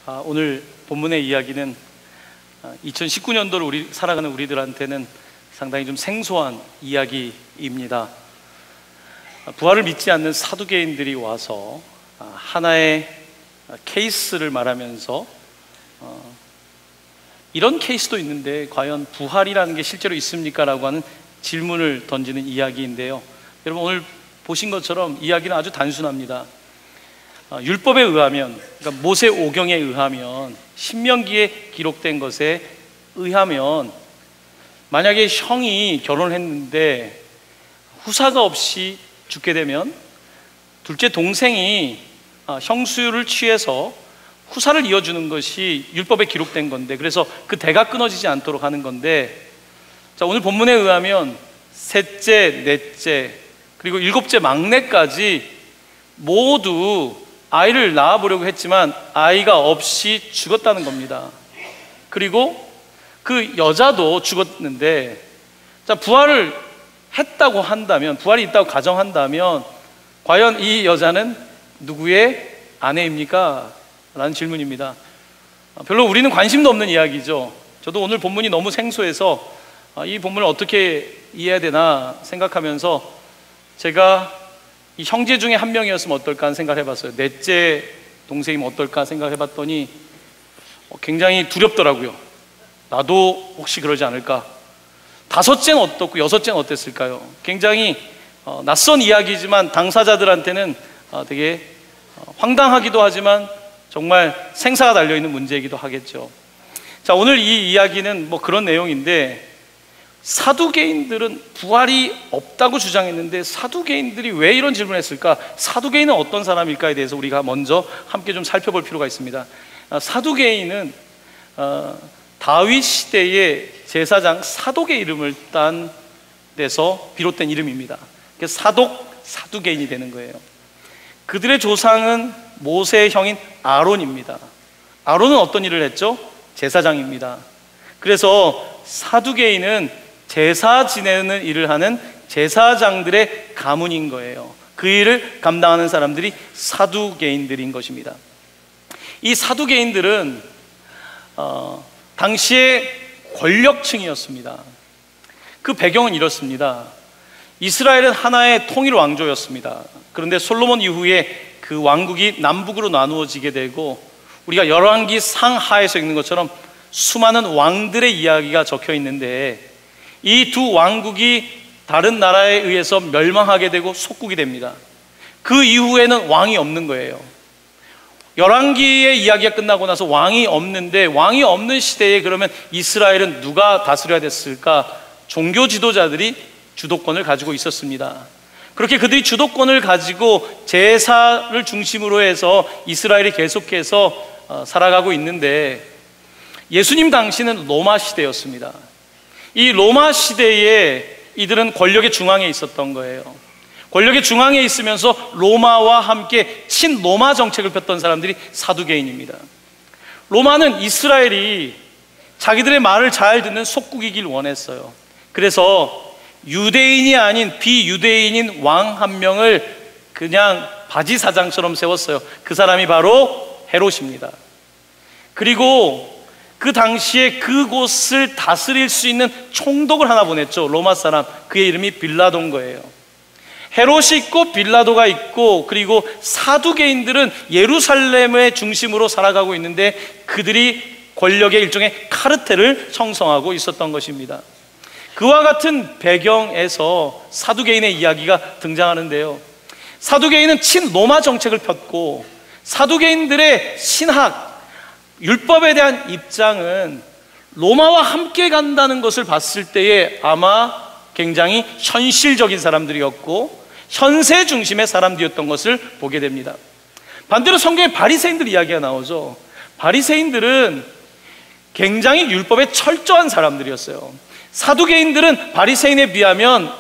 오늘 본문의 이야기는 2019년도를 살아가는 우리들한테는 상당히 좀 생소한 이야기입니다. 부활을 믿지 않는 사두개인들이 와서 하나의 케이스를 말하면서 이런 케이스도 있는데 과연 부활이라는 게 실제로 있습니까? 라고 하는 질문을 던지는 이야기인데요. 여러분, 오늘 보신 것처럼 이야기는 아주 단순합니다. 율법에 의하면, 그러니까 모세 오경에 의하면, 신명기에 기록된 것에 의하면 만약에 형이 결혼을 했는데 후사가 없이 죽게 되면 둘째 동생이 형수를 취해서 후사를 이어주는 것이 율법에 기록된 건데, 그래서 그 대가 끊어지지 않도록 하는 건데, 자, 오늘 본문에 의하면 셋째, 넷째, 그리고 일곱째 막내까지 모두 아이를 낳아보려고 했지만 아이가 없이 죽었다는 겁니다. 그리고 그 여자도 죽었는데, 자, 부활을 했다고 한다면, 부활이 있다고 가정한다면 과연 이 여자는 누구의 아내입니까? 라는 질문입니다. 별로 우리는 관심도 없는 이야기죠. 저도 오늘 본문이 너무 생소해서 이 본문을 어떻게 이해해야 되나 생각하면서 제가 이 형제 중에 한 명이었으면 어떨까 하는 생각을 해봤어요. 넷째 동생이면 어떨까 생각해봤더니 굉장히 두렵더라고요. 나도 혹시 그러지 않을까. 다섯째는 어떻고 여섯째는 어땠을까요? 굉장히 낯선 이야기지만 당사자들한테는 되게 황당하기도 하지만 정말 생사가 달려있는 문제이기도 하겠죠. 자, 오늘 이 이야기는 뭐 그런 내용인데, 사두개인들은 부활이 없다고 주장했는데 사두개인들이 왜 이런 질문을 했을까? 사두개인은 어떤 사람일까에 대해서 우리가 먼저 함께 좀 살펴볼 필요가 있습니다. 사두개인은 다윗 시대의 제사장 사독의 이름을 딴 데서 비롯된 이름입니다. 그래서 사두개인이 되는 거예요. 그들의 조상은 모세의 형인 아론입니다. 아론은 어떤 일을 했죠? 제사장입니다. 그래서 사두개인은 제사 지내는 일을 하는 제사장들의 가문인 거예요. 그 일을 감당하는 사람들이 사두개인들인 것입니다. 이 사두개인들은 당시의 권력층이었습니다. 그 배경은 이렇습니다. 이스라엘은 하나의 통일 왕조였습니다. 그런데 솔로몬 이후에 그 왕국이 남북으로 나누어지게 되고, 우리가 열왕기 상하에서 읽는 것처럼 수많은 왕들의 이야기가 적혀 있는데, 이 두 왕국이 다른 나라에 의해서 멸망하게 되고 속국이 됩니다. 그 이후에는 왕이 없는 거예요. 열왕기의 이야기가 끝나고 나서 왕이 없는데, 왕이 없는 시대에 그러면 이스라엘은 누가 다스려야 됐을까? 종교 지도자들이 주도권을 가지고 있었습니다. 그렇게 그들이 주도권을 가지고 제사를 중심으로 해서 이스라엘이 계속해서 살아가고 있는데, 예수님 당시는 로마 시대였습니다. 이 로마 시대에 이들은 권력의 중앙에 있었던 거예요. 권력의 중앙에 있으면서 로마와 함께 친로마 정책을 폈던 사람들이 사두개인입니다. 로마는 이스라엘이 자기들의 말을 잘 듣는 속국이길 원했어요. 그래서 유대인이 아닌 비유대인인 왕 한 명을 그냥 바지사장처럼 세웠어요. 그 사람이 바로 헤롯입니다. 그리고 그 당시에 그곳을 다스릴 수 있는 총독을 하나 보냈죠. 로마 사람, 그의 이름이 빌라도인 거예요. 헤롯이 있고 빌라도가 있고, 그리고 사두개인들은 예루살렘의 중심으로 살아가고 있는데 그들이 권력의 일종의 카르텔을 형성하고 있었던 것입니다. 그와 같은 배경에서 사두개인의 이야기가 등장하는데요, 사두개인은 친로마 정책을 폈고, 사두개인들의 신학, 율법에 대한 입장은 로마와 함께 간다는 것을 봤을 때에 아마 굉장히 현실적인 사람들이었고 현세 중심의 사람들이었던 것을 보게 됩니다. 반대로 성경에 바리새인들 이야기가 나오죠. 바리새인들은 굉장히 율법에 철저한 사람들이었어요. 사두개인들은 바리새인에 비하면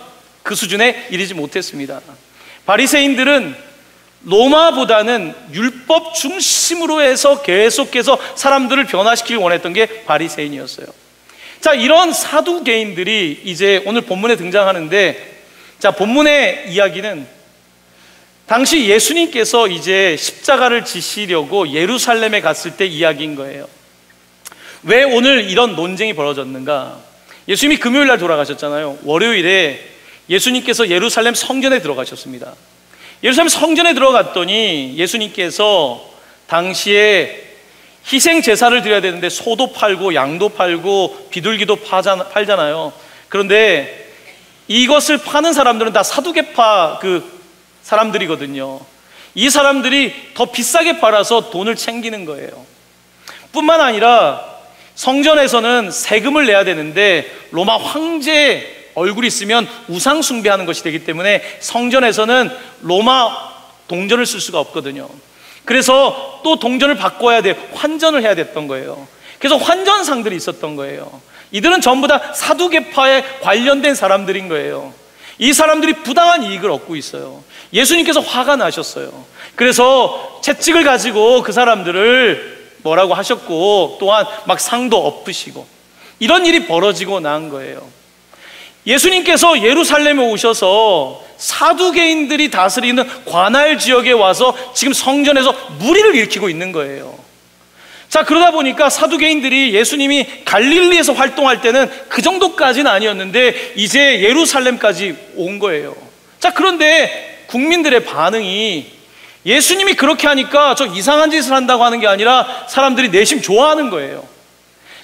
그 수준에 이르지 못했습니다. 바리새인들은 로마보다는 율법 중심으로 해서 계속해서 사람들을 변화시키길 원했던 게 바리새인이었어요. 자, 이런 사두개인들이 이제 오늘 본문에 등장하는데, 자, 본문의 이야기는 당시 예수님께서 이제 십자가를 지시려고 예루살렘에 갔을 때 이야기인 거예요. 왜 오늘 이런 논쟁이 벌어졌는가? 예수님이 금요일 날 돌아가셨잖아요. 월요일에 예수님께서 예루살렘 성전에 들어가셨습니다. 예루살렘 성전에 들어갔더니 예수님께서 당시에 희생 제사를 드려야 되는데 소도 팔고 양도 팔고 비둘기도 팔잖아요. 그런데 이것을 파는 사람들은 다 사두개파 사람들이거든요. 이 사람들이 더 비싸게 팔아서 돈을 챙기는 거예요. 뿐만 아니라 성전에서는 세금을 내야 되는데 로마 황제 얼굴이 있으면 우상 숭배하는 것이 되기 때문에 성전에서는 로마 동전을 쓸 수가 없거든요. 그래서 또 동전을 바꿔야 돼, 환전을 해야 됐던 거예요. 그래서 환전상들이 있었던 거예요. 이들은 전부 다 사두개파에 관련된 사람들인 거예요. 이 사람들이 부당한 이익을 얻고 있어요. 예수님께서 화가 나셨어요. 그래서 채찍을 가지고 그 사람들을 뭐라고 하셨고, 또한 막 상도 엎으시고, 이런 일이 벌어지고 난 거예요. 예수님께서 예루살렘에 오셔서 사두개인들이 다스리는 관할 지역에 와서 지금 성전에서 무리를 일으키고 있는 거예요. 자, 그러다 보니까 사두개인들이 예수님이 갈릴리에서 활동할 때는 그 정도까지는 아니었는데 이제 예루살렘까지 온 거예요. 자, 그런데 국민들의 반응이 예수님이 그렇게 하니까 저 이상한 짓을 한다고 하는 게 아니라 사람들이 내심 좋아하는 거예요.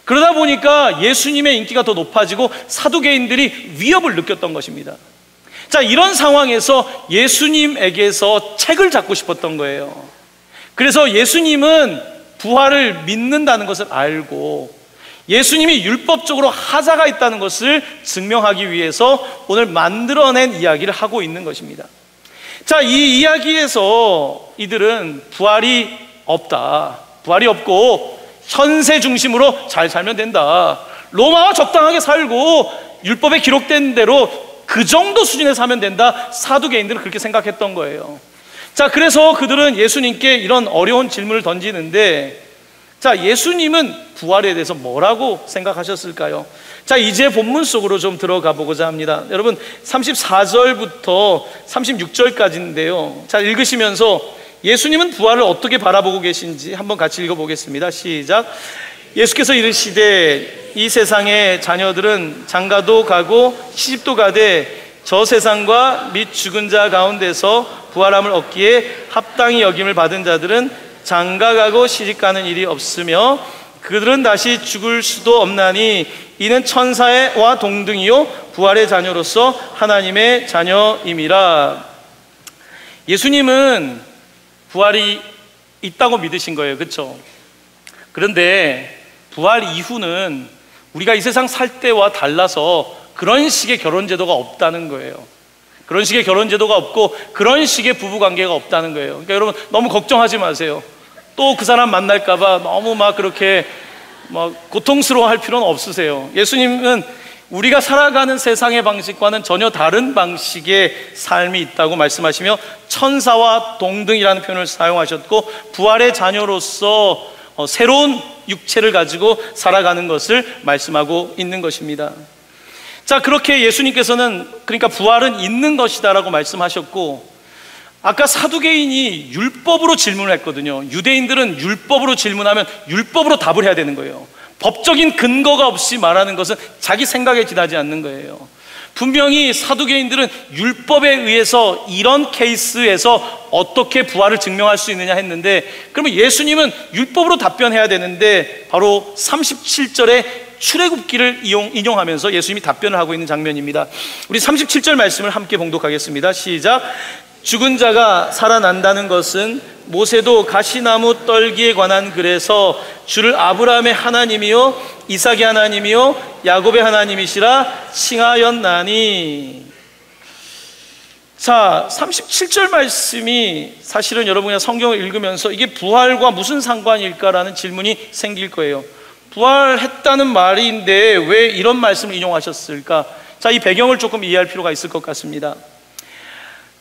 그러다 보니까 예수님의 인기가 더 높아지고 사두개인들이 위협을 느꼈던 것입니다. 자, 이런 상황에서 예수님에게서 책을 잡고 싶었던 거예요. 그래서 예수님은 부활을 믿는다는 것을 알고 예수님이 율법적으로 하자가 있다는 것을 증명하기 위해서 오늘 만들어낸 이야기를 하고 있는 것입니다. 자, 이 이야기에서 이들은 부활이 없다, 부활이 없고 현세 중심으로 잘 살면 된다, 로마와 적당하게 살고 율법에 기록된 대로 그 정도 수준에 사면 된다, 사두개인들은 그렇게 생각했던 거예요. 자, 그래서 그들은 예수님께 이런 어려운 질문을 던지는데, 자, 예수님은 부활에 대해서 뭐라고 생각하셨을까요? 자, 이제 본문 속으로 좀 들어가 보고자 합니다. 여러분, 34절부터 36절까지인데요. 자, 읽으시면서 예수님은 부활을 어떻게 바라보고 계신지 한번 같이 읽어보겠습니다. 시작. 예수께서 이르시되 이 세상의 자녀들은 장가도 가고 시집도 가되 저 세상과 및 죽은 자 가운데서 부활함을 얻기에 합당히 여김을 받은 자들은 장가가고 시집가는 일이 없으며 그들은 다시 죽을 수도 없나니 이는 천사와 동등이요 부활의 자녀로서 하나님의 자녀임이라. 예수님은 부활이 있다고 믿으신 거예요. 그렇죠? 그런데 부활 이후는 우리가 이 세상 살 때와 달라서 그런 식의 결혼 제도가 없다는 거예요. 그런 식의 결혼 제도가 없고 그런 식의 부부 관계가 없다는 거예요. 그러니까 여러분 너무 걱정하지 마세요. 또 그 사람 만날까 봐 너무 막 그렇게 막 고통스러워할 필요는 없으세요. 예수님은 우리가 살아가는 세상의 방식과는 전혀 다른 방식의 삶이 있다고 말씀하시며 천사와 동등이라는 표현을 사용하셨고 부활의 자녀로서 새로운 육체를 가지고 살아가는 것을 말씀하고 있는 것입니다. 자, 그렇게 예수님께서는 그러니까 부활은 있는 것이다라고 말씀하셨고, 아까 사두개인이 율법으로 질문을 했거든요. 유대인들은 율법으로 질문하면 율법으로 답을 해야 되는 거예요. 법적인 근거가 없이 말하는 것은 자기 생각에 지나지 않는 거예요. 분명히 사두개인들은 율법에 의해서 이런 케이스에서 어떻게 부활을 증명할 수 있느냐 했는데, 그러면 예수님은 율법으로 답변해야 되는데 바로 37절에 출애굽기를 인용하면서 예수님이 답변을 하고 있는 장면입니다. 우리 37절 말씀을 함께 봉독하겠습니다. 시작. 죽은 자가 살아난다는 것은 모세도 가시나무 떨기에 관한 글에서 주를 아브라함의 하나님이요 이삭의 하나님이요 야곱의 하나님이시라 칭하였나니. 자, 37절 말씀이 사실은 여러분이 성경을 읽으면서 이게 부활과 무슨 상관일까라는 질문이 생길 거예요. 부활했다는 말인데 왜 이런 말씀을 인용하셨을까? 자, 이 배경을 조금 이해할 필요가 있을 것 같습니다.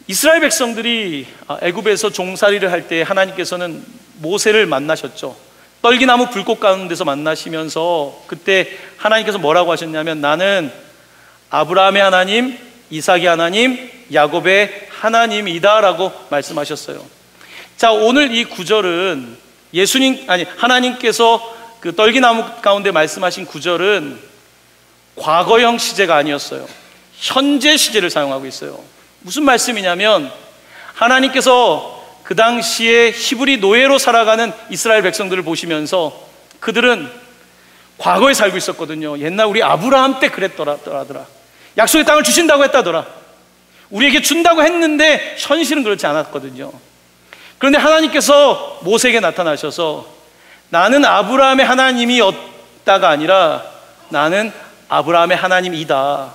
이스라엘 백성들이 애굽에서 종살이를 할 때 하나님께서는 모세를 만나셨죠. 떨기나무 불꽃 가운데서 만나시면서 그때 하나님께서 뭐라고 하셨냐면 나는 아브라함의 하나님, 이삭의 하나님, 야곱의 하나님이다라고 말씀하셨어요. 자, 오늘 이 구절은 하나님께서 그 떨기나무 가운데 말씀하신 구절은 과거형 시제가 아니었어요. 현재 시제를 사용하고 있어요. 무슨 말씀이냐면, 하나님께서 그 당시에 히브리 노예로 살아가는 이스라엘 백성들을 보시면서 그들은 과거에 살고 있었거든요. 옛날 우리 아브라함 때 그랬더라더라. 약속의 땅을 주신다고 했다더라. 우리에게 준다고 했는데 현실은 그렇지 않았거든요. 그런데 하나님께서 모세에게 나타나셔서 나는 아브라함의 하나님이었다가 아니라 나는 아브라함의 하나님이다.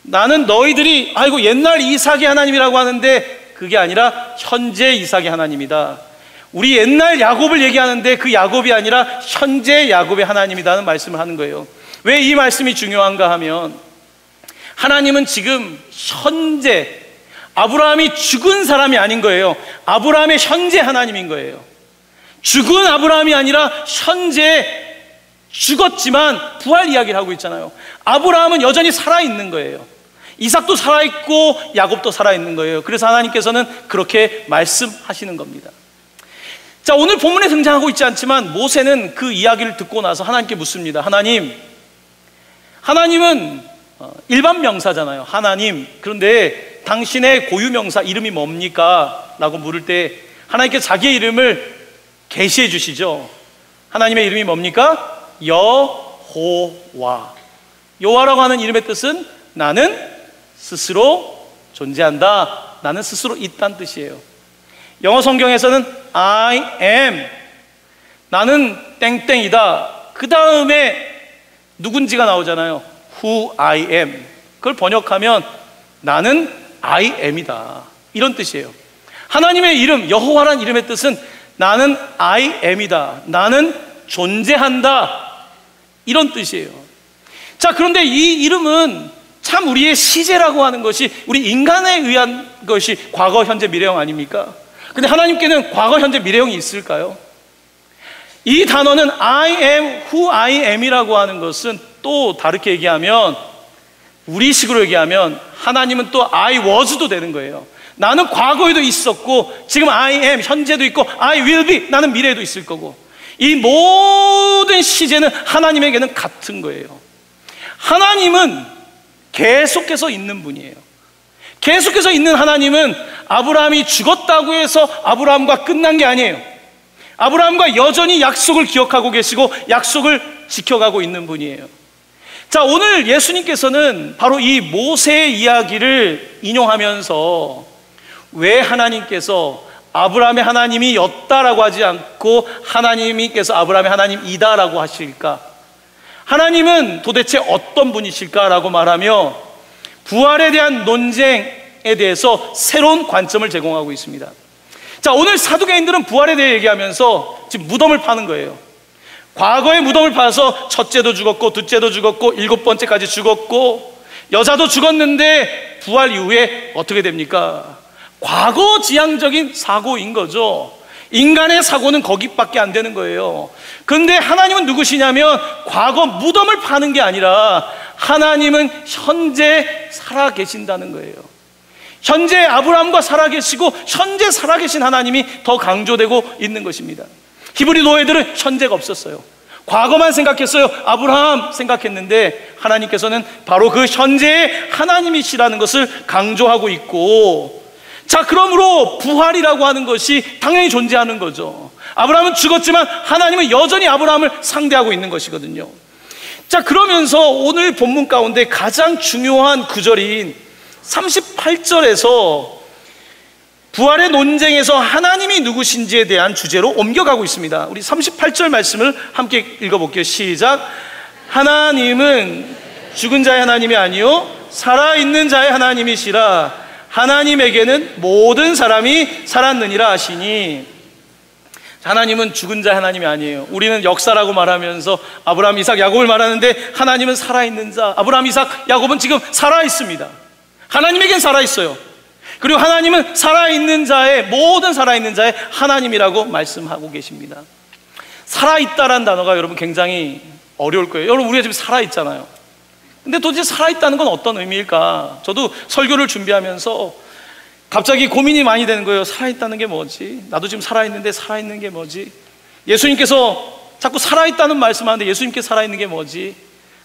나는 너희들이 옛날 이삭의 하나님이라고 하는데 그게 아니라 현재 이삭의 하나님이다. 우리 옛날 야곱을 얘기하는데 그 야곱이 아니라 현재 야곱의 하나님이다는 말씀을 하는 거예요. 왜 이 말씀이 중요한가 하면, 하나님은 지금 현재, 아브라함이 죽은 사람이 아닌 거예요. 아브라함의 현재 하나님인 거예요. 죽은 아브라함이 아니라 현재 죽었지만 부활 이야기를 하고 있잖아요. 아브라함은 여전히 살아있는 거예요. 이삭도 살아있고 야곱도 살아있는 거예요. 그래서 하나님께서는 그렇게 말씀하시는 겁니다. 자, 오늘 본문에 등장하고 있지 않지만 모세는 그 이야기를 듣고 나서 하나님께 묻습니다. 하나님은 일반 명사잖아요. 하나님, 그런데 당신의 고유명사 이름이 뭡니까? 라고 물을 때 하나님께서 자기의 이름을 계시해 주시죠. 하나님의 이름이 뭡니까? 여호와. 여호와라고 하는 이름의 뜻은 나는 스스로 존재한다, 나는 스스로 있다는 뜻이에요. 영어 성경에서는 I am, 나는 땡땡이다, 그 다음에 누군지가 나오잖아요. Who I am. 그걸 번역하면 나는 I am이다, 이런 뜻이에요. 하나님의 이름, 여호와란 이름의 뜻은 나는 I am이다, 나는 존재한다, 이런 뜻이에요. 자, 그런데 이 이름은 참 우리의 시제라고 하는 것이 우리 인간에 의한 것이 과거, 현재, 미래형 아닙니까? 근데 하나님께는 과거, 현재, 미래형이 있을까요? 이 단어는 I am who I am이라고 하는 것은 또 다르게 얘기하면, 우리식으로 얘기하면 하나님은 또 I was도 되는 거예요. 나는 과거에도 있었고 지금 I am, 현재도 있고 I will be, 나는 미래에도 있을 거고, 이 모든 시제는 하나님에게는 같은 거예요. 하나님은 계속해서 있는 분이에요. 계속해서 있는 하나님은 아브라함이 죽었다고 해서 아브라함과 끝난 게 아니에요. 아브라함과 여전히 약속을 기억하고 계시고 약속을 지켜가고 있는 분이에요. 자, 오늘 예수님께서는 바로 이 모세의 이야기를 인용하면서 왜 하나님께서 아브라함의 하나님이었다라고 하지 않고 하나님께서 아브라함의 하나님이다라고 하실까? 하나님은 도대체 어떤 분이실까라고 말하며 부활에 대한 논쟁에 대해서 새로운 관점을 제공하고 있습니다. 자, 오늘 사두개인들은 부활에 대해 얘기하면서 지금 무덤을 파는 거예요. 과거에 무덤을 파서 첫째도 죽었고 둘째도 죽었고 7번째까지 죽었고 여자도 죽었는데 부활 이후에 어떻게 됩니까? 과거 지향적인 사고인 거죠. 인간의 사고는 거기밖에 안 되는 거예요. 그런데 하나님은 누구시냐면 과거 무덤을 파는 게 아니라 하나님은 현재 살아계신다는 거예요. 현재 아브라함과 살아계시고 현재 살아계신 하나님이 더 강조되고 있는 것입니다. 히브리 노예들은 현재가 없었어요. 과거만 생각했어요. 아브라함 생각했는데 하나님께서는 바로 그 현재의 하나님이시라는 것을 강조하고 있고, 자, 그러므로 부활이라고 하는 것이 당연히 존재하는 거죠. 아브라함은 죽었지만 하나님은 여전히 아브라함을 상대하고 있는 것이거든요. 자, 그러면서 오늘 본문 가운데 가장 중요한 구절인 38절에서 부활의 논쟁에서 하나님이 누구신지에 대한 주제로 옮겨가고 있습니다. 우리 38절 말씀을 함께 읽어볼게요. 시작. 하나님은 죽은 자의 하나님이 아니요 살아있는 자의 하나님이시라. 하나님에게는 모든 사람이 살았느니라 하시니. 하나님은 죽은 자의 하나님이 아니에요. 우리는 역사라고 말하면서 아브라함, 이삭, 야곱을 말하는데 하나님은 살아있는 자. 아브라함, 이삭, 야곱은 지금 살아있습니다. 하나님에겐 살아있어요. 그리고 하나님은 살아있는 자의, 모든 살아있는 자의 하나님이라고 말씀하고 계십니다. 살아있다라는 단어가 여러분 굉장히 어려울 거예요. 여러분, 우리가 지금 살아있잖아요. 근데 도대체 살아있다는 건 어떤 의미일까? 저도 설교를 준비하면서 갑자기 고민이 많이 되는 거예요. 살아있다는 게 뭐지? 나도 지금 살아있는데 살아있는 게 뭐지? 예수님께서 자꾸 살아있다는 말씀하는데 예수님께 살아있는 게 뭐지?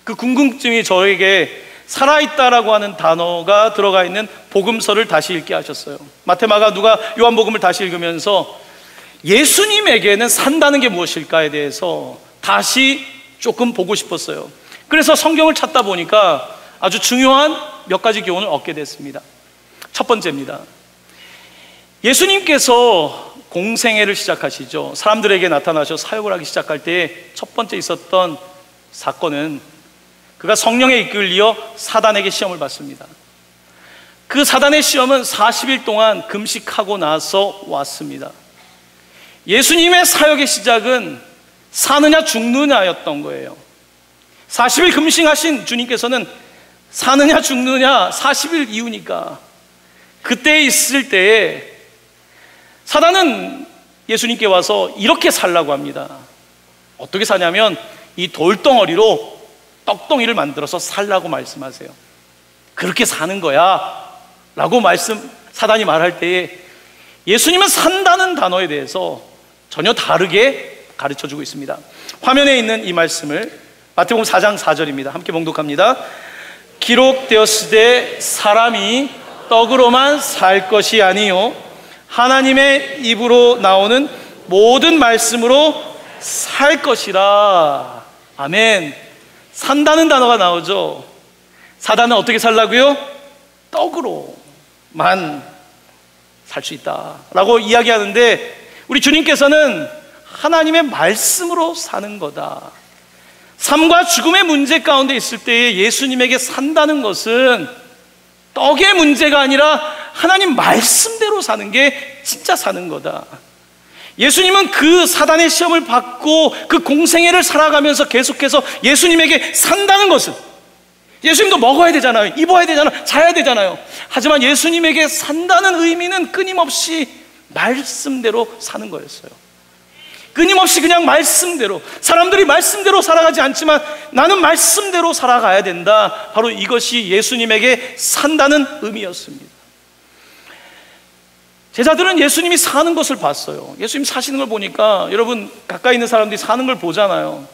그 궁금증이 저에게 살아있다라고 하는 단어가 들어가 있는 복음서를 다시 읽게 하셨어요. 마태, 마가, 누가, 요한복음을 다시 읽으면서 예수님에게는 산다는 게 무엇일까에 대해서 다시 조금 보고 싶었어요. 그래서 성경을 찾다 보니까 아주 중요한 몇 가지 교훈을 얻게 됐습니다. 첫 번째입니다. 예수님께서 공생애를 시작하시죠. 사람들에게 나타나셔 사역을 하기 시작할 때 첫 번째 있었던 사건은 그가 성령에 이끌려 사단에게 시험을 받습니다. 그 사단의 시험은 40일 동안 금식하고 나서 왔습니다. 예수님의 사역의 시작은 사느냐 죽느냐였던 거예요. 40일 금식하신 주님께서는 사느냐 죽느냐 40일 이후니까 그때 있을 때에 사단은 예수님께 와서 이렇게 살라고 합니다. 어떻게 사냐면 이 돌덩어리로 떡덩이를 만들어서 살라고 말씀하세요. 그렇게 사는 거야 라고 사단이 말할 때에 예수님은 산다는 단어에 대해서 전혀 다르게 가르쳐주고 있습니다. 화면에 있는 이 말씀을 마태복음 4장 4절입니다. 함께 봉독합니다. 기록되었으되 사람이 떡으로만 살 것이 아니요 하나님의 입으로 나오는 모든 말씀으로 살 것이라. 아멘. 산다는 단어가 나오죠. 사단은 어떻게 살라고요? 떡으로만 살 수 있다라고 이야기하는데 우리 주님께서는 하나님의 말씀으로 사는 거다. 삶과 죽음의 문제 가운데 있을 때에 예수님에게 산다는 것은 떡의 문제가 아니라 하나님 말씀대로 사는 게 진짜 사는 거다. 예수님은 그 사단의 시험을 받고 그 공생애를 살아가면서 계속해서 예수님에게 산다는 것은 예수님도 먹어야 되잖아요. 입어야 되잖아요. 자야 되잖아요. 하지만 예수님에게 산다는 의미는 끊임없이 말씀대로 사는 거였어요. 끊임없이 그냥 말씀대로, 사람들이 말씀대로 살아가지 않지만 나는 말씀대로 살아가야 된다. 바로 이것이 예수님에게 산다는 의미였습니다. 제자들은 예수님이 사는 것을 봤어요. 예수님 사시는 걸 보니까 여러분 가까이 있는 사람들이 사는 걸 보잖아요.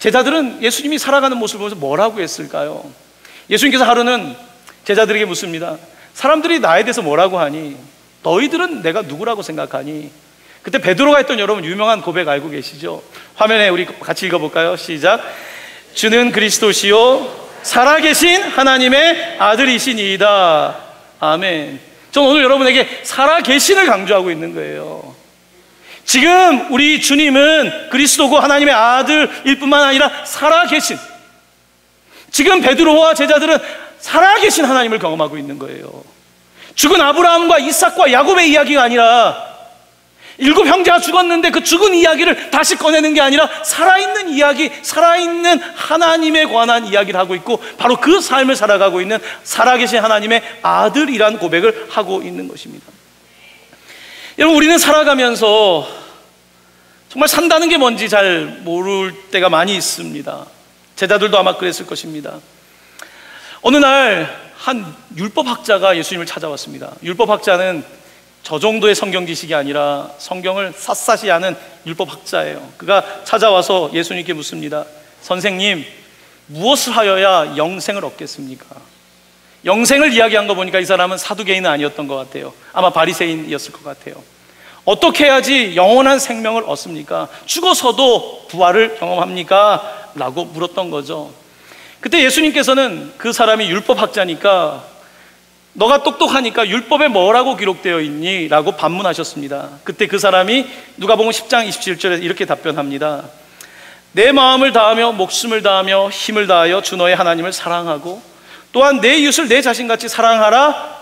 제자들은 예수님이 살아가는 모습을 보면서 뭐라고 했을까요? 예수님께서 하루는 제자들에게 묻습니다. 사람들이 나에 대해서 뭐라고 하니? 너희들은 내가 누구라고 생각하니? 그때 베드로가 했던 여러분 유명한 고백 알고 계시죠? 화면에 우리 같이 읽어볼까요? 시작. 주는 그리스도시요 살아계신 하나님의 아들이시니이다. 아멘. 저는 오늘 여러분에게 살아계신을 강조하고 있는 거예요. 지금 우리 주님은 그리스도고 하나님의 아들일 뿐만 아니라 살아계신, 지금 베드로와 제자들은 살아계신 하나님을 경험하고 있는 거예요. 죽은 아브라함과 이삭과 야곱의 이야기가 아니라 7 형제가 죽었는데 그 죽은 이야기를 다시 꺼내는 게 아니라 살아있는 이야기, 살아있는 하나님에 관한 이야기를 하고 있고 바로 그 삶을 살아가고 있는 살아계신 하나님의 아들이란 고백을 하고 있는 것입니다. 여러분, 우리는 살아가면서 정말 산다는 게 뭔지 잘 모를 때가 많이 있습니다. 제자들도 아마 그랬을 것입니다. 어느 날 한 율법학자가 예수님을 찾아왔습니다. 율법학자는 저 정도의 성경 지식이 아니라 성경을 샅샅이 아는 율법학자예요. 그가 찾아와서 예수님께 묻습니다. 선생님, 무엇을 하여야 영생을 얻겠습니까? 영생을 이야기한 거 보니까 이 사람은 사두개인은 아니었던 것 같아요. 아마 바리새인이었을 것 같아요. 어떻게 해야지 영원한 생명을 얻습니까? 죽어서도 부활을 경험합니까? 라고 물었던 거죠. 그때 예수님께서는 그 사람이 율법학자니까 너가 똑똑하니까 율법에 뭐라고 기록되어 있니? 라고 반문하셨습니다. 그때 그 사람이 누가복음 10장 27절에 이렇게 답변합니다. 내 마음을 다하며 목숨을 다하며 힘을 다하여 주 너의 하나님을 사랑하고 또한 내 이웃을 내 자신같이 사랑하라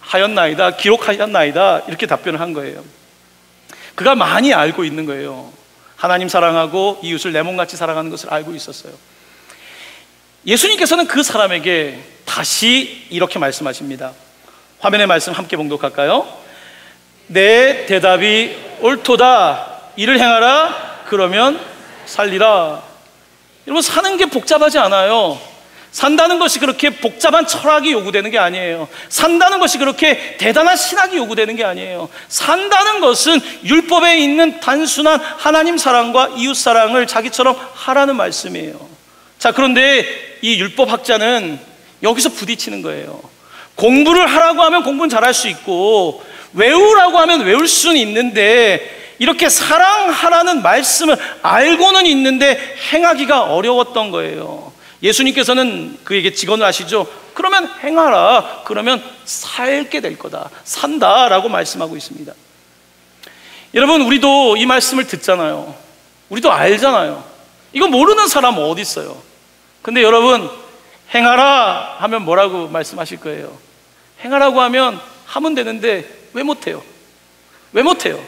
하였나이다, 기록하였나이다, 이렇게 답변을 한 거예요. 그가 많이 알고 있는 거예요. 하나님 사랑하고 이웃을 내 몸같이 사랑하는 것을 알고 있었어요. 예수님께서는 그 사람에게 다시 이렇게 말씀하십니다. 화면의 말씀 함께 봉독할까요? 내 대답이 옳도다. 이를 행하라. 그러면 살리라. 여러분, 사는 게 복잡하지 않아요. 산다는 것이 그렇게 복잡한 철학이 요구되는 게 아니에요. 산다는 것이 그렇게 대단한 신학이 요구되는 게 아니에요. 산다는 것은 율법에 있는 단순한 하나님 사랑과 이웃 사랑을 자기처럼 하라는 말씀이에요. 자, 그런데 이 율법학자는 여기서 부딪히는 거예요. 공부를 하라고 하면 공부는 잘할 수 있고, 외우라고 하면 외울 수는 있는데, 이렇게 사랑하라는 말씀을 알고는 있는데 행하기가 어려웠던 거예요. 예수님께서는 그에게 직언을 하시죠. 그러면 행하라. 그러면 살게 될 거다. 산다라고 말씀하고 있습니다. 여러분, 우리도 이 말씀을 듣잖아요. 우리도 알잖아요. 이거 모르는 사람 어디 있어요? 근데 여러분, 행하라 하면 뭐라고 말씀하실 거예요? 행하라고 하면 되는데 왜 못해요? 왜 못해요?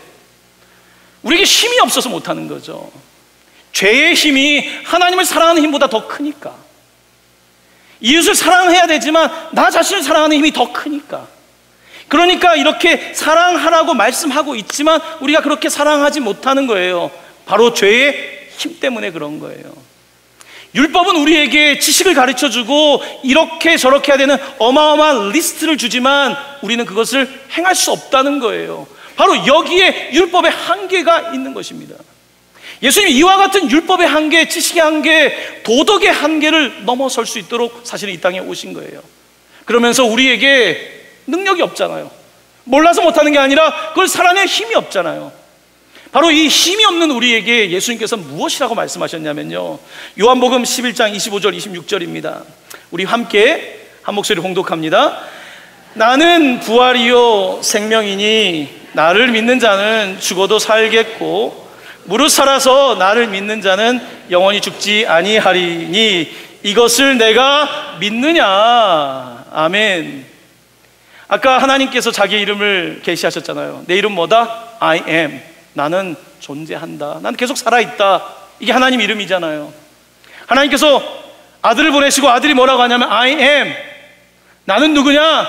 우리에게 힘이 없어서 못하는 거죠. 죄의 힘이 하나님을 사랑하는 힘보다 더 크니까. 이웃을 사랑해야 되지만 나 자신을 사랑하는 힘이 더 크니까. 그러니까 이렇게 사랑하라고 말씀하고 있지만 우리가 그렇게 사랑하지 못하는 거예요. 바로 죄의 힘 때문에 그런 거예요. 율법은 우리에게 지식을 가르쳐주고 이렇게 저렇게 해야 되는 어마어마한 리스트를 주지만 우리는 그것을 행할 수 없다는 거예요. 바로 여기에 율법의 한계가 있는 것입니다. 예수님이 이와 같은 율법의 한계, 지식의 한계, 도덕의 한계를 넘어설 수 있도록 사실은 이 땅에 오신 거예요. 그러면서 우리에게 능력이 없잖아요. 몰라서 못하는 게 아니라 그걸 살아낼 힘이 없잖아요. 바로 이 힘이 없는 우리에게 예수님께서 무엇이라고 말씀하셨냐면요, 요한복음 11장 25절 26절입니다. 우리 함께 한 목소리 봉독합니다. 나는 부활이요 생명이니 나를 믿는 자는 죽어도 살겠고 무릇 살아서 나를 믿는 자는 영원히 죽지 아니하리니 이것을 내가 믿느냐. 아멘. 아까 하나님께서 자기 이름을 계시하셨잖아요. 내 이름 뭐다? I am. 나는 존재한다. 나는 계속 살아있다. 이게 하나님 이름이잖아요. 하나님께서 아들을 보내시고 아들이 뭐라고 하냐면 I am. 나는 누구냐?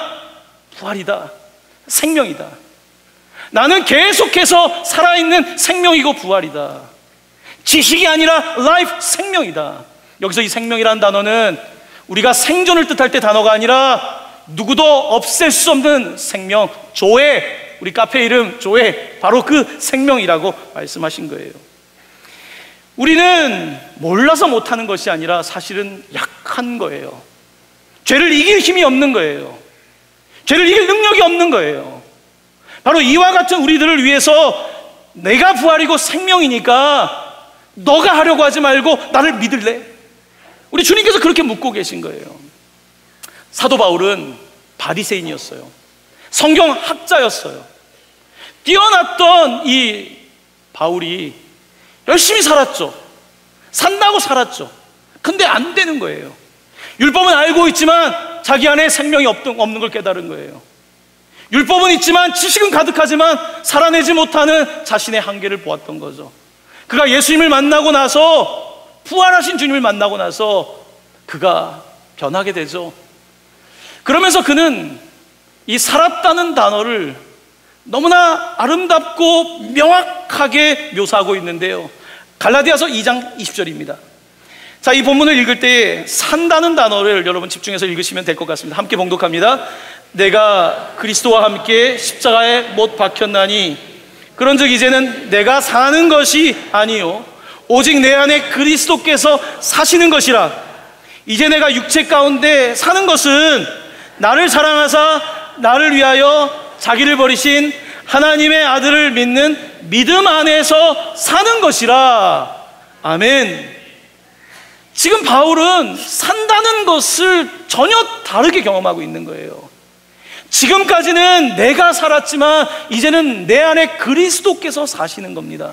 부활이다. 생명이다. 나는 계속해서 살아있는 생명이고 부활이다. 지식이 아니라 life, 생명이다. 여기서 이 생명이라는 단어는 우리가 생존을 뜻할 때 단어가 아니라 누구도 없앨 수 없는 생명, 조회, 우리 카페 이름 조회, 바로 그 생명이라고 말씀하신 거예요. 우리는 몰라서 못하는 것이 아니라 사실은 약한 거예요. 죄를 이길 힘이 없는 거예요. 죄를 이길 능력이 없는 거예요. 바로 이와 같은 우리들을 위해서 내가 부활이고 생명이니까 너가 하려고 하지 말고 나를 믿을래? 우리 주님께서 그렇게 묻고 계신 거예요. 사도 바울은 바리새인이었어요. 성경학자였어요. 뛰어났던 이 바울이 열심히 살았죠. 산다고 살았죠. 근데 안 되는 거예요. 율법은 알고 있지만 자기 안에 생명이 없는 걸 깨달은 거예요. 율법은 있지만 지식은 가득하지만 살아내지 못하는 자신의 한계를 보았던 거죠. 그가 예수님을 만나고 나서, 부활하신 주님을 만나고 나서 그가 변하게 되죠. 그러면서 그는 이 살았다는 단어를 너무나 아름답고 명확하게 묘사하고 있는데요, 갈라디아서 2장 20절입니다. 자, 이 본문을 읽을 때 산다는 단어를 여러분 집중해서 읽으시면 될 것 같습니다. 함께 봉독합니다. 내가 그리스도와 함께 십자가에 못 박혔나니 그런즉 이제는 내가 사는 것이 아니요 오직 내 안에 그리스도께서 사시는 것이라. 이제 내가 육체 가운데 사는 것은 나를 사랑하사 나를 위하여 자기를 버리신 하나님의 아들을 믿는 믿음 안에서 사는 것이라. 아멘. 지금 바울은 산다는 것을 전혀 다르게 경험하고 있는 거예요. 지금까지는 내가 살았지만 이제는 내 안에 그리스도께서 사시는 겁니다.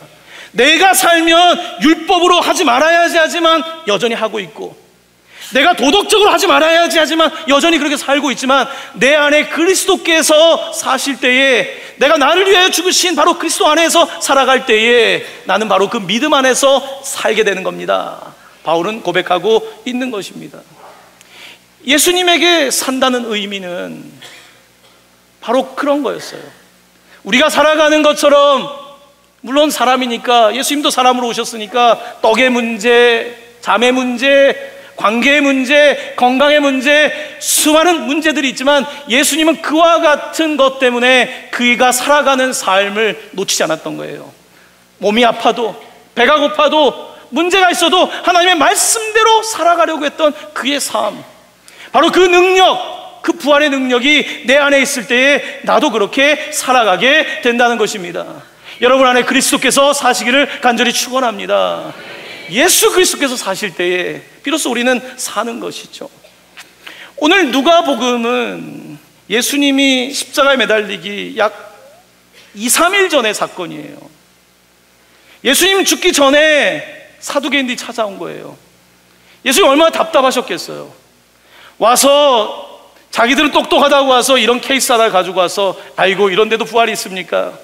내가 살면 율법으로 하지 말아야지 하지만 여전히 하고 있고, 내가 도덕적으로 하지 말아야지 하지만 여전히 그렇게 살고 있지만 내 안에 그리스도께서 사실 때에, 내가 나를 위하여 죽으신 바로 그리스도 안에서 살아갈 때에 나는 바로 그 믿음 안에서 살게 되는 겁니다. 바울은 고백하고 있는 것입니다. 예수님에게 산다는 의미는 바로 그런 거였어요. 우리가 살아가는 것처럼, 물론 사람이니까, 예수님도 사람으로 오셨으니까 떡의 문제, 잠의 문제, 관계의 문제, 건강의 문제, 수많은 문제들이 있지만 예수님은 그와 같은 것 때문에 그가 살아가는 삶을 놓치지 않았던 거예요. 몸이 아파도, 배가 고파도, 문제가 있어도 하나님의 말씀대로 살아가려고 했던 그의 삶, 바로 그 능력, 그 부활의 능력이 내 안에 있을 때에 나도 그렇게 살아가게 된다는 것입니다. 여러분 안에 그리스도께서 사시기를 간절히 축원합니다. 예수 그리스도께서 사실 때에 비로소 우리는 사는 것이죠. 오늘 누가복음은 예수님이 십자가에 매달리기 약 2, 3일 전의 사건이에요. 예수님 죽기 전에 사두개인들이 찾아온 거예요. 예수님 얼마나 답답하셨겠어요. 와서 자기들은 똑똑하다고 와서 이런 케이스 하나를 가지고 와서 아이고 이런 데도 부활이 있습니까?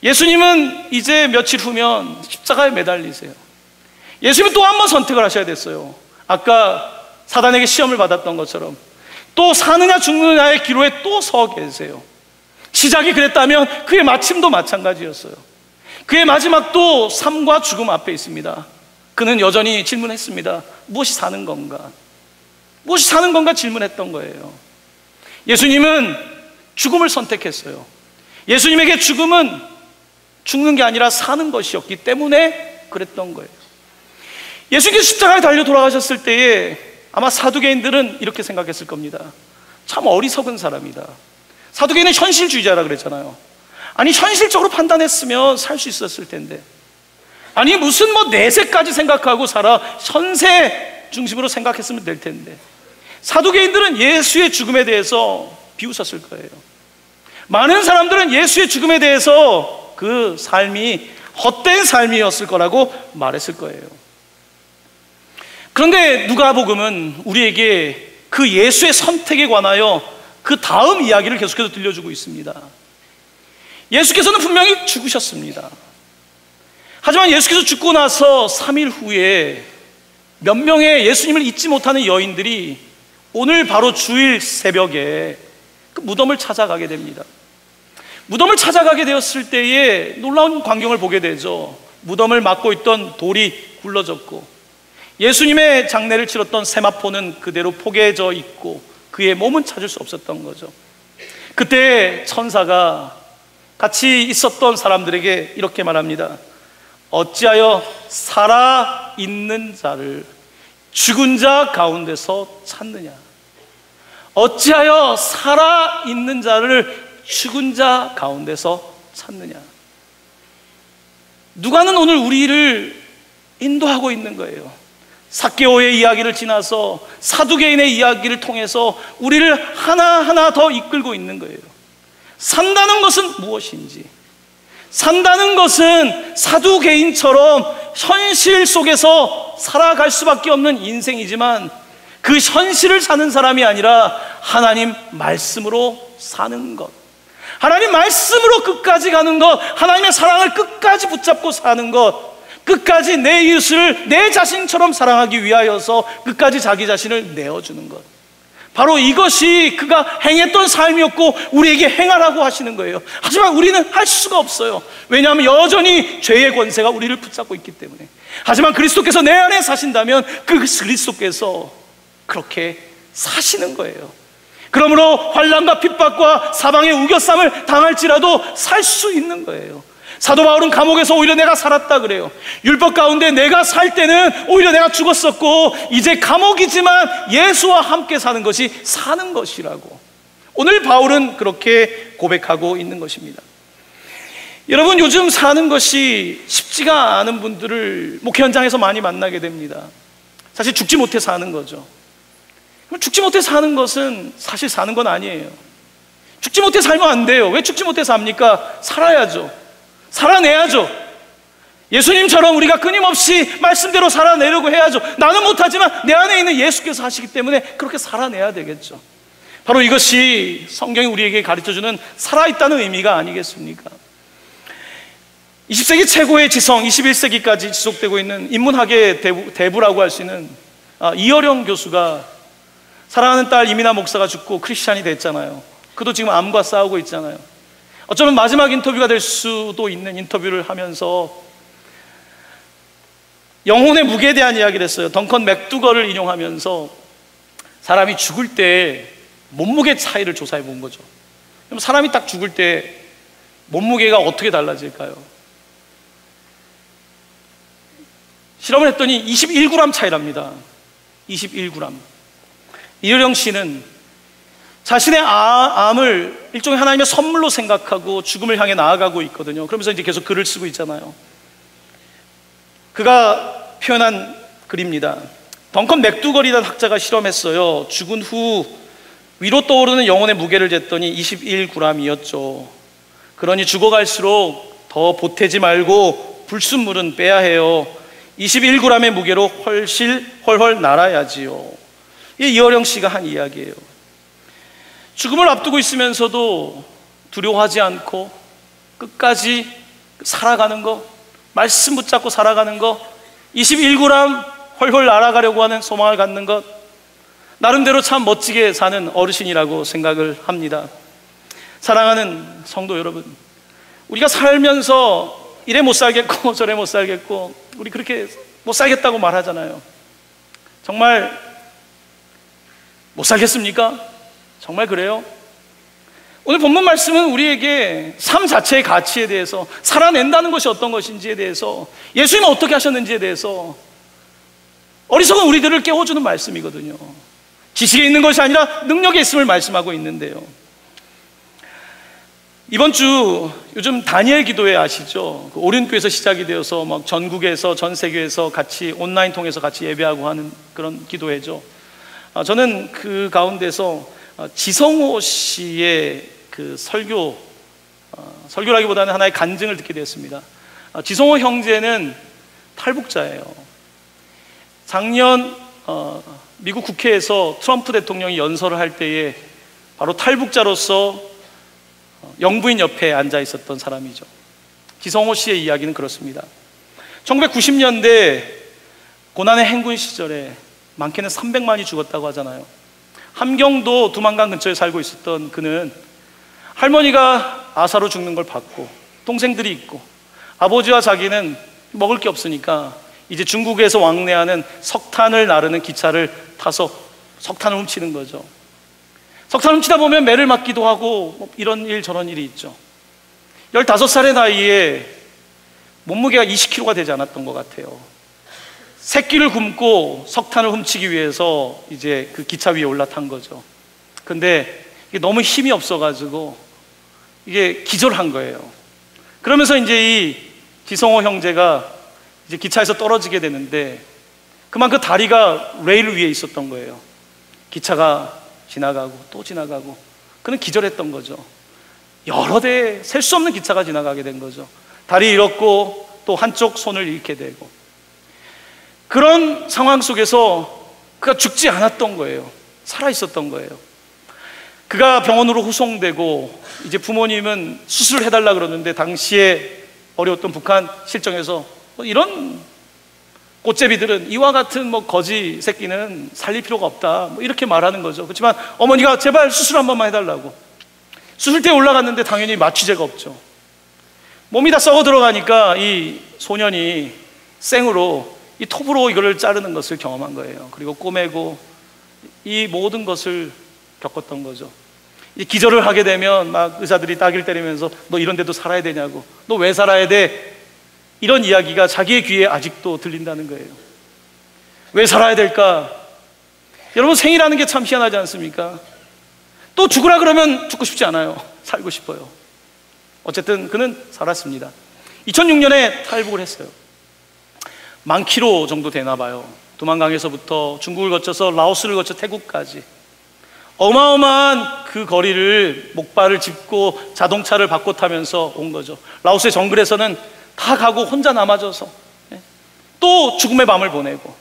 예수님은 이제 며칠 후면 십자가에 매달리세요. 예수님은 또 한 번 선택을 하셔야 됐어요. 아까 사단에게 시험을 받았던 것처럼 또 사느냐 죽느냐의 기로에 또 서 계세요. 시작이 그랬다면 그의 마침도 마찬가지였어요. 그의 마지막도 삶과 죽음 앞에 있습니다. 그는 여전히 질문했습니다. 무엇이 사는 건가? 무엇이 사는 건가 질문했던 거예요. 예수님은 죽음을 선택했어요. 예수님에게 죽음은 죽는 게 아니라 사는 것이었기 때문에 그랬던 거예요. 예수님께서 십자가에 달려 돌아가셨을 때에 아마 사두개인들은 이렇게 생각했을 겁니다. 참 어리석은 사람이다. 사두개인은 현실주의자라 그랬잖아요. 아니 현실적으로 판단했으면 살 수 있었을 텐데, 아니 무슨 내세까지 생각하고 살아, 현세 중심으로 생각했으면 될 텐데. 사두개인들은 예수의 죽음에 대해서 비웃었을 거예요. 많은 사람들은 예수의 죽음에 대해서 그 삶이 헛된 삶이었을 거라고 말했을 거예요. 그런데 누가복음은 우리에게 그 예수의 선택에 관하여 그 다음 이야기를 계속해서 들려주고 있습니다. 예수께서는 분명히 죽으셨습니다. 하지만 예수께서 죽고 나서 3일 후에 몇 명의 예수님을 잊지 못하는 여인들이 오늘 바로 주일 새벽에 그 무덤을 찾아가게 됩니다. 무덤을 찾아가게 되었을 때에 놀라운 광경을 보게 되죠. 무덤을 막고 있던 돌이 굴러졌고 예수님의 장례를 치렀던 세마포는 그대로 포개져 있고 그의 몸은 찾을 수 없었던 거죠. 그때 천사가 같이 있었던 사람들에게 이렇게 말합니다. 어찌하여 살아있는 자를 죽은 자 가운데서 찾느냐? 어찌하여 살아있는 자를 죽은 자 가운데서 찾느냐? 누가는 오늘 우리를 인도하고 있는 거예요. 삭개오의 이야기를 지나서 사두개인의 이야기를 통해서 우리를 하나하나 더 이끌고 있는 거예요. 산다는 것은 무엇인지, 산다는 것은 사두개인처럼 현실 속에서 살아갈 수밖에 없는 인생이지만 그 현실을 사는 사람이 아니라 하나님 말씀으로 사는 것, 하나님 말씀으로 끝까지 가는 것, 하나님의 사랑을 끝까지 붙잡고 사는 것, 끝까지 내 이웃을 내 자신처럼 사랑하기 위하여서 끝까지 자기 자신을 내어주는 것, 바로 이것이 그가 행했던 삶이었고 우리에게 행하라고 하시는 거예요. 하지만 우리는 할 수가 없어요. 왜냐하면 여전히 죄의 권세가 우리를 붙잡고 있기 때문에. 하지만 그리스도께서 내 안에 사신다면 그 그리스도께서 그렇게 사시는 거예요. 그러므로 환난과 핍박과 사방의 우겨쌈을 당할지라도 살 수 있는 거예요. 사도 바울은 감옥에서 오히려 내가 살았다 그래요. 율법 가운데 내가 살 때는 오히려 내가 죽었었고 이제 감옥이지만 예수와 함께 사는 것이 사는 것이라고 오늘 바울은 그렇게 고백하고 있는 것입니다. 여러분, 요즘 사는 것이 쉽지가 않은 분들을 목회 현장에서 많이 만나게 됩니다. 사실 죽지 못해 사는 거죠. 죽지 못해 사는 것은 사실 사는 건 아니에요. 죽지 못해 살면 안 돼요. 왜 죽지 못해 삽니까? 살아야죠. 살아내야죠. 예수님처럼 우리가 끊임없이 말씀대로 살아내려고 해야죠. 나는 못하지만 내 안에 있는 예수께서 하시기 때문에 그렇게 살아내야 되겠죠. 바로 이것이 성경이 우리에게 가르쳐주는 살아있다는 의미가 아니겠습니까? 20세기 최고의 지성, 21세기까지 지속되고 있는 인문학의 대부라고 할 수 있는 이어령 교수가 사랑하는 딸 이민아 목사가 죽고 크리스찬이 됐잖아요. 그도 지금 암과 싸우고 있잖아요. 어쩌면 마지막 인터뷰가 될 수도 있는 인터뷰를 하면서 영혼의 무게에 대한 이야기를 했어요. 덩컨 맥두거를 인용하면서 사람이 죽을 때 몸무게 차이를 조사해 본 거죠. 그럼 사람이 딱 죽을 때 몸무게가 어떻게 달라질까요? 실험을 했더니 21g 차이랍니다. 21g. 이효령 씨는 자신의 암을 일종의 하나님의 선물로 생각하고 죽음을 향해 나아가고 있거든요. 그러면서 이제 계속 글을 쓰고 있잖아요. 그가 표현한 글입니다. 덩컨 맥두걸이라는 학자가 실험했어요. 죽은 후 위로 떠오르는 영혼의 무게를 쟀더니 21g이었죠. 그러니 죽어갈수록 더 보태지 말고 불순물은 빼야 해요. 21g의 무게로 훨훨 날아야지요. 이게 이어령 씨가 한 이야기예요. 죽음을 앞두고 있으면서도 두려워하지 않고 끝까지 살아가는 거, 말씀 붙잡고 살아가는 거, 21g 훨훨 날아가려고 하는 소망을 갖는 것, 나름대로 참 멋지게 사는 어르신이라고 생각을 합니다. 사랑하는 성도 여러분, 우리가 살면서 이래 못 살겠고 저래 못 살겠고 우리 그렇게 못 살겠다고 말하잖아요. 정말 못 살겠습니까? 정말 그래요? 오늘 본문 말씀은 우리에게 삶 자체의 가치에 대해서, 살아낸다는 것이 어떤 것인지에 대해서, 예수님은 어떻게 하셨는지에 대해서 어리석은 우리들을 깨워주는 말씀이거든요. 지식에 있는 것이 아니라 능력에 있음을 말씀하고 있는데요. 이번 주 요즘 다니엘 기도회 아시죠? 그 오륜교에서 시작이 되어서 막 전국에서 전 세계에서 같이 온라인 통해서 같이 예배하고 하는 그런 기도회죠. 저는 그 가운데서 지성호 씨의 그 설교라기보다는 하나의 간증을 듣게 되었습니다. 지성호 형제는 탈북자예요. 작년 미국 국회에서 트럼프 대통령이 연설을 할 때에 바로 탈북자로서 영부인 옆에 앉아 있었던 사람이죠. 지성호 씨의 이야기는 그렇습니다. 1990년대 고난의 행군 시절에 많게는 300만이 죽었다고 하잖아요. 함경도 두만강 근처에 살고 있었던 그는 할머니가 아사로 죽는 걸 봤고 동생들이 있고 아버지와 자기는 먹을 게 없으니까 이제 중국에서 왕래하는 석탄을 나르는 기차를 타서 석탄을 훔치는 거죠. 석탄을 훔치다 보면 매를 맞기도 하고 뭐 이런 일 저런 일이 있죠. 15살의 나이에 몸무게가 20kg가 되지 않았던 것 같아요. 새끼를 굶고 석탄을 훔치기 위해서 이제 그 기차 위에 올라탄 거죠. 근데 이게 너무 힘이 없어가지고 이게 기절한 거예요. 그러면서 이제 이 지성호 형제가 이제 기차에서 떨어지게 되는데 그만 그 다리가 레일 위에 있었던 거예요. 기차가 지나가고 또 지나가고 그는 기절했던 거죠. 여러 대 셀 수 없는 기차가 지나가게 된 거죠. 다리 잃었고 또 한쪽 손을 잃게 되고 그런 상황 속에서 그가 죽지 않았던 거예요. 살아 있었던 거예요. 그가 병원으로 후송되고 이제 부모님은 수술을 해달라 그러는데 당시에 어려웠던 북한 실정에서 이런 꽃제비들은 이와 같은 뭐 거지 새끼는 살릴 필요가 없다 뭐 이렇게 말하는 거죠. 그렇지만 어머니가 제발 수술 한 번만 해달라고. 수술대에 올라갔는데 당연히 마취제가 없죠. 몸이 다 썩어 들어가니까 이 소년이 생으로 이 톱으로 이거를 자르는 것을 경험한 거예요. 그리고 꼬매고 이 모든 것을 겪었던 거죠. 이 기절을 하게 되면 막 의사들이 따귀를 때리면서 너 이런 데도 살아야 되냐고, 너 왜 살아야 돼? 이런 이야기가 자기의 귀에 아직도 들린다는 거예요. 왜 살아야 될까? 여러분, 생이라는 게 참 희한하지 않습니까? 또 죽으라 그러면 죽고 싶지 않아요. 살고 싶어요. 어쨌든 그는 살았습니다. 2006년에 탈북을 했어요. 10,000km 정도 되나 봐요. 두만강에서부터 중국을 거쳐서 라오스를 거쳐 태국까지 어마어마한 그 거리를 목발을 짚고 자동차를 바꿔 타면서 온 거죠. 라오스의 정글에서는 다 가고 혼자 남아져서 또 죽음의 밤을 보내고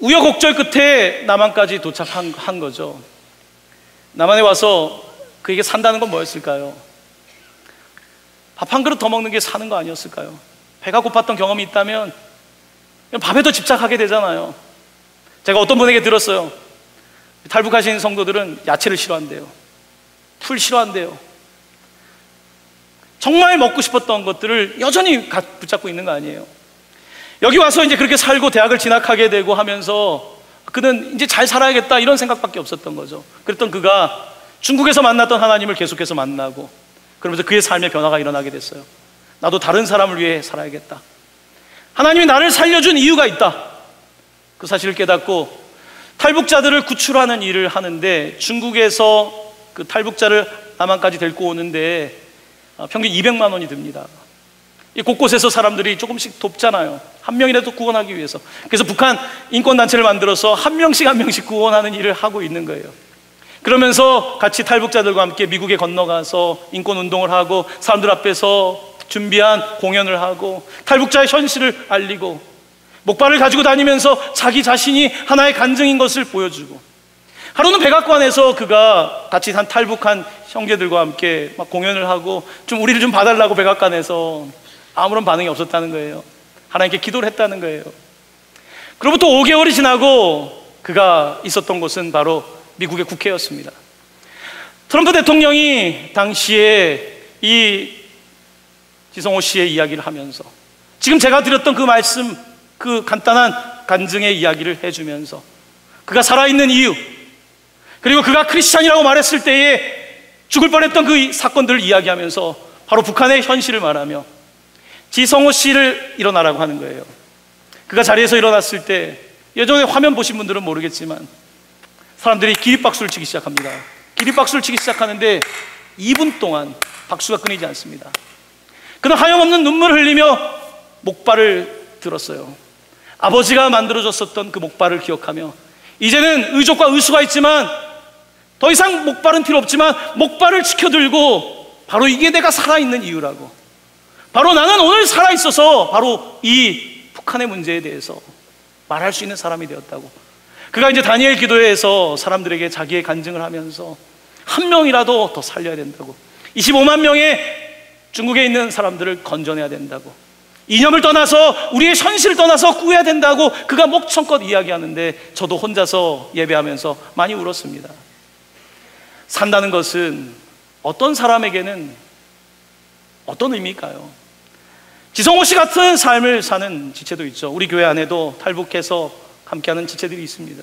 우여곡절 끝에 남한까지 도착한 거죠. 남한에 와서 그에게 산다는 건 뭐였을까요? 밥 한 그릇 더 먹는 게 사는 거 아니었을까요? 배가 고팠던 경험이 있다면 밥에도 집착하게 되잖아요. 제가 어떤 분에게 들었어요. 탈북하신 성도들은 야채를 싫어한대요. 풀 싫어한대요. 정말 먹고 싶었던 것들을 여전히 붙잡고 있는 거 아니에요? 여기 와서 이제 그렇게 살고 대학을 진학하게 되고 하면서 그는 이제 잘 살아야겠다 이런 생각밖에 없었던 거죠. 그랬던 그가 중국에서 만났던 하나님을 계속해서 만나고 그러면서 그의 삶의 변화가 일어나게 됐어요. 나도 다른 사람을 위해 살아야겠다. 하나님이 나를 살려준 이유가 있다. 그 사실을 깨닫고 탈북자들을 구출하는 일을 하는데, 중국에서 그 탈북자를 남한까지 데리고 오는데 평균 200만 원이 듭니다. 이 곳곳에서 사람들이 조금씩 돕잖아요. 한 명이라도 구원하기 위해서. 그래서 북한 인권단체를 만들어서 한 명씩 구원하는 일을 하고 있는 거예요. 그러면서 같이 탈북자들과 함께 미국에 건너가서 인권운동을 하고 사람들 앞에서 준비한 공연을 하고 탈북자의 현실을 알리고 목발을 가지고 다니면서 자기 자신이 하나의 간증인 것을 보여주고, 하루는 백악관에서 그가 같이 한 탈북한 형제들과 함께 막 공연을 하고 좀 우리를 좀 봐달라고 백악관에서 아무런 반응이 없었다는 거예요. 하나님께 기도를 했다는 거예요. 그로부터 5개월이 지나고 그가 있었던 곳은 바로 미국의 국회였습니다. 트럼프 대통령이 당시에 이 지성호 씨의 이야기를 하면서 지금 제가 드렸던 그 말씀, 그 간단한 간증의 이야기를 해주면서 그가 살아있는 이유, 그리고 그가 크리스찬이라고 말했을 때에 죽을 뻔했던 그 사건들을 이야기하면서 바로 북한의 현실을 말하며 지성호 씨를 일어나라고 하는 거예요. 그가 자리에서 일어났을 때, 예전에 화면 보신 분들은 모르겠지만 사람들이 기립박수를 치기 시작합니다. 기립박수를 치기 시작하는데 2분 동안 박수가 끊이지 않습니다. 그는 하염없는 눈물을 흘리며 목발을 들었어요. 아버지가 만들어줬었던 그 목발을 기억하며, 이제는 의족과 의수가 있지만 더 이상 목발은 필요 없지만 목발을 지켜들고, 바로 이게 내가 살아있는 이유라고, 바로 나는 오늘 살아있어서 바로 이 북한의 문제에 대해서 말할 수 있는 사람이 되었다고. 그가 이제 다니엘 기도회에서 사람들에게 자기의 간증을 하면서 한 명이라도 더 살려야 된다고, 25만 명의 중국에 있는 사람들을 건져내야 된다고, 이념을 떠나서 우리의 현실을 떠나서 구해야 된다고 그가 목청껏 이야기하는데 저도 혼자서 예배하면서 많이 울었습니다. 산다는 것은 어떤 사람에게는 어떤 의미일까요? 지성호 씨 같은 삶을 사는 지체도 있죠. 우리 교회 안에도 탈북해서 함께하는 지체들이 있습니다.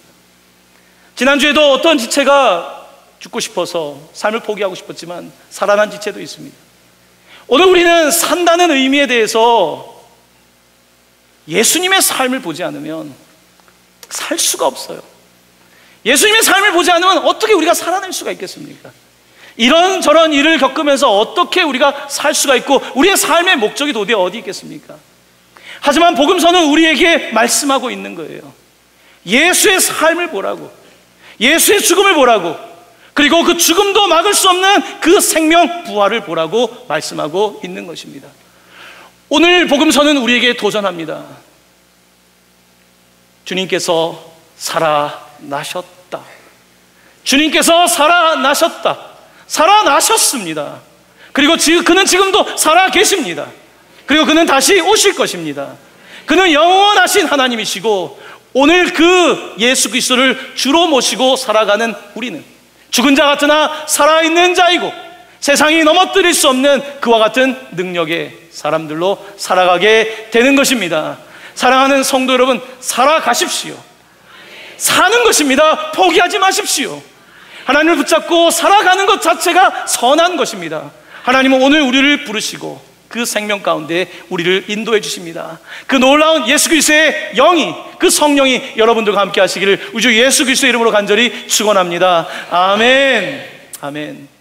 지난주에도 어떤 지체가 죽고 싶어서 삶을 포기하고 싶었지만 살아난 지체도 있습니다. 오늘 우리는 산다는 의미에 대해서 예수님의 삶을 보지 않으면 살 수가 없어요. 예수님의 삶을 보지 않으면 어떻게 우리가 살아낼 수가 있겠습니까? 이런저런 일을 겪으면서 어떻게 우리가 살 수가 있고 우리의 삶의 목적이 도대체 어디 있겠습니까? 하지만 복음서는 우리에게 말씀하고 있는 거예요. 예수의 삶을 보라고, 예수의 죽음을 보라고, 그리고 그 죽음도 막을 수 없는 그 생명 부활을 보라고 말씀하고 있는 것입니다. 오늘 복음서는 우리에게 도전합니다. 주님께서 살아나셨다. 주님께서 살아나셨다. 살아나셨습니다. 그리고 그는 지금도 살아 계십니다. 그리고 그는 다시 오실 것입니다. 그는 영원하신 하나님이시고 오늘 그 예수 그리스도를 주로 모시고 살아가는 우리는 죽은 자 같으나 살아있는 자이고 세상이 넘어뜨릴 수 없는 그와 같은 능력의 사람들로 살아가게 되는 것입니다. 사랑하는 성도 여러분, 살아가십시오. 사는 것입니다. 포기하지 마십시오. 하나님을 붙잡고 살아가는 것 자체가 선한 것입니다. 하나님은 오늘 우리를 부르시고 그 생명 가운데 우리를 인도해 주십니다. 그 놀라운 예수 그리스도의 영이, 그 성령이 여러분들과 함께 하시기를 우리 주 예수 그리스도의 이름으로 간절히 축원합니다. 아멘. 아멘.